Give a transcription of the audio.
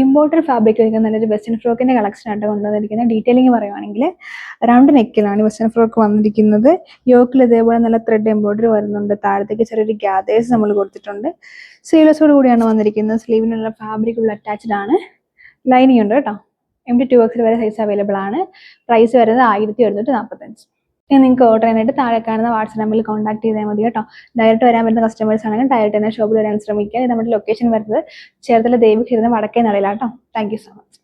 Imported fabric വയ്ക്കുന്ന നല്ലൊരു western ഫ്രോക്കിന്റെ collection ആയിട്ട് കൊണ്ടുവന്നിരിക്കുന്നത്. ഡീറ്റെയിലിംഗ് പറയുവാണെങ്കിൽ റൗണ്ട് നെക്കിലാണ് വെസ്റ്റേൺ ഫ്രോക്ക് വന്നിരിക്കുന്നത്. യോക്കിൽ ഇതേപോലെ നല്ല ത്രെഡ് എംബ്രോയിഡറി വരുന്നുണ്ട്. താഴത്തേക്ക് ചെറിയൊരു ഗ്യാദേഴ്സ് നമ്മൾ കൊടുത്തിട്ടുണ്ട്. സ്ലീവ്ലെസ്സോട് കൂടിയാണ് വന്നിരിക്കുന്നത്. സ്ലീവിനുള്ള ഫാബ്രിക് ഉള്ള അറ്റാച്ച്ഡ് ആണ്. ലൈനിങ് ഉണ്ട് കേട്ടോ. MD2X വരെ സൈസ് അവൈലബിൾ ആണ്. പ്രൈസ് വരുന്നത് 1145. ഇനി നിങ്ങൾക്ക് ഓർഡർ ചെയ്യാനായിട്ട് താഴെ കാണുന്ന വാട്സ്ആപ്പ് നമ്പറിൽ കോൺടാക്ട് ചെയ്താൽ മതി കേട്ടോ. ഡയറക്റ്റ് വരാൻ വരുന്ന കസ്റ്റമേഴ്സ് ആണെങ്കിൽ ഡയറക്റ്റ് തന്നെ ഷോപ്പിൽ വരാൻ ശ്രമിക്കുക. നമ്മുടെ ലൊക്കേഷൻ വരുന്നത് ചേർത്തല ദേവി ക്ഷേത്രം വടക്കേ നടയിലാട്ടോ. Thank you so much.